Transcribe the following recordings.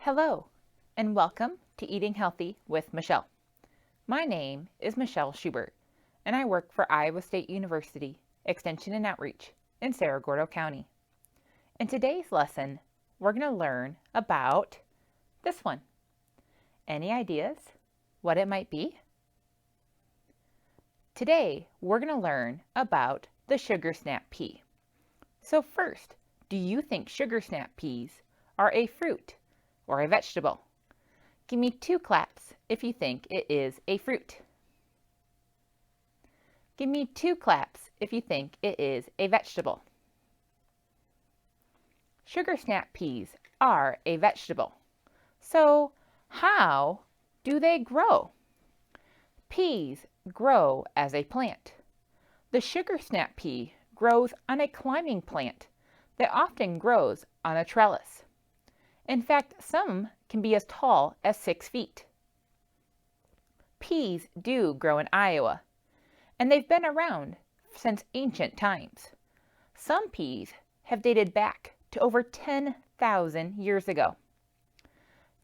Hello, and welcome to Eating Healthy with Michelle. My name is Michelle Schubert, and I work for Iowa State University Extension and Outreach in Cerro Gordo County. In today's lesson, we're going to learn about this one. Any ideas what it might be? Today, we're going to learn about the sugar snap pea. So first, do you think sugar snap peas are a fruit or a vegetable? Give me 2 claps if you think it is a fruit. Give me 2 claps if you think it is a vegetable. Sugar snap peas are a vegetable. So how do they grow? Peas grow as a plant. The sugar snap pea grows on a climbing plant that often grows on a trellis. In fact, some can be as tall as 6 feet. Peas do grow in Iowa, and they've been around since ancient times. Some peas have dated back to over 10,000 years ago.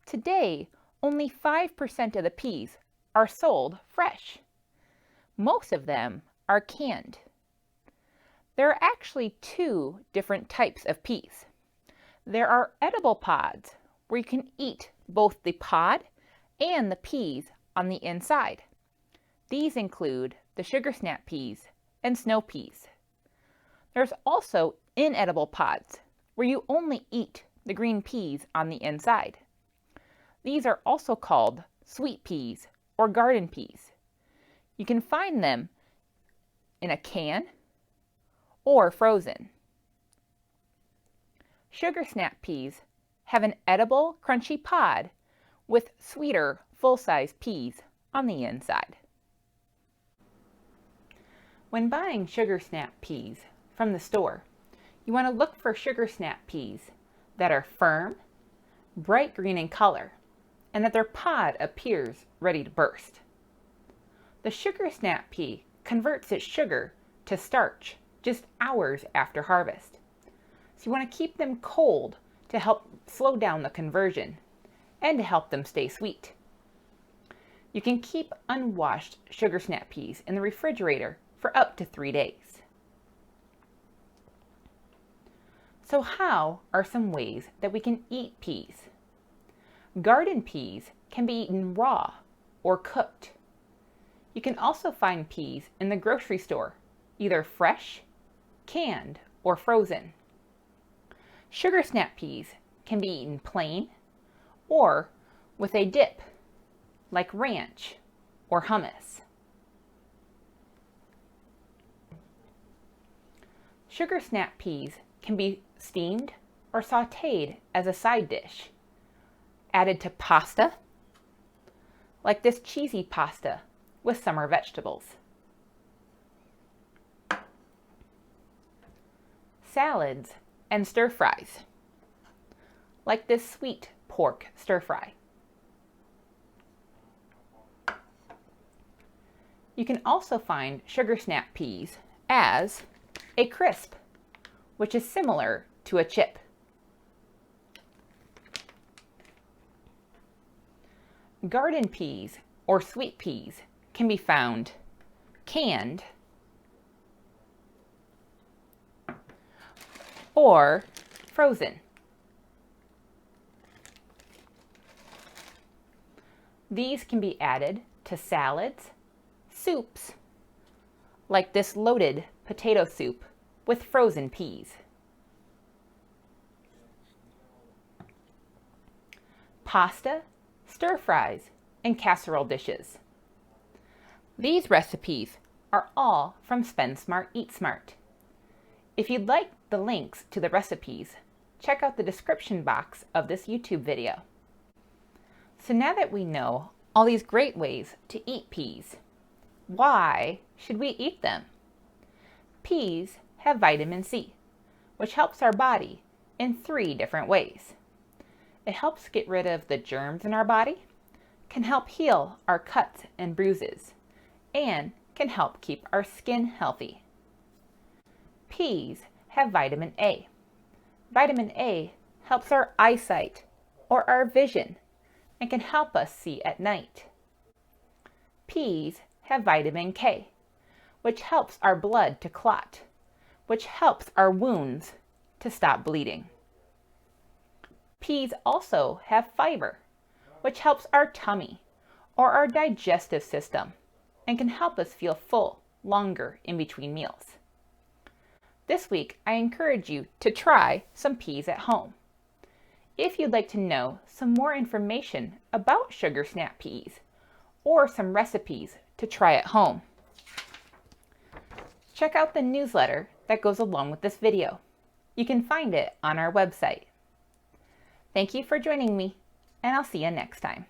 Today, only 5% of the peas are sold fresh. Most of them are canned. There are actually 2 different types of peas. There are edible pods, where you can eat both the pod and the peas on the inside. These include the sugar snap peas and snow peas. There's also inedible pods, where you only eat the green peas on the inside. These are also called sweet peas or garden peas. You can find them in a can or frozen. Sugar snap peas have an edible, crunchy pod with sweeter, full-size peas on the inside. When buying sugar snap peas from the store, you want to look for sugar snap peas that are firm, bright green in color, and that their pod appears ready to burst. The sugar snap pea converts its sugar to starch just hours after harvest. So you want to keep them cold to help slow down the conversion and to help them stay sweet. You can keep unwashed sugar snap peas in the refrigerator for up to 3 days. So how are some ways that we can eat peas? Garden peas can be eaten raw or cooked. You can also find peas in the grocery store, either fresh, canned, or frozen. Sugar snap peas can be eaten plain or with a dip, like ranch or hummus. Sugar snap peas can be steamed or sautéed as a side dish, added to pasta, like this cheesy pasta with summer vegetables. Salads and stir-fries, like this sweet pork stir-fry. You can also find sugar snap peas as a crisp, which is similar to a chip. Garden peas or sweet peas can be found canned or frozen. These can be added to salads, soups, like this loaded potato soup with frozen peas. Pasta, stir-fries, and casserole dishes. These recipes are all from Spend Smart, Eat Smart. If you'd like the links to the recipes, check out the description box of this YouTube video. So now that we know all these great ways to eat peas, why should we eat them? Peas have vitamin C, which helps our body in 3 different ways. It helps get rid of the germs in our body, can help heal our cuts and bruises, and can help keep our skin healthy. Peas have vitamin A. Vitamin A helps our eyesight or our vision and can help us see at night. Peas have vitamin K, which helps our blood to clot, which helps our wounds to stop bleeding. Peas also have fiber, which helps our tummy or our digestive system and can help us feel full longer in between meals. This week, I encourage you to try some peas at home. If you'd like to know some more information about sugar snap peas or some recipes to try at home, check out the newsletter that goes along with this video. You can find it on our website. Thank you for joining me, and I'll see you next time.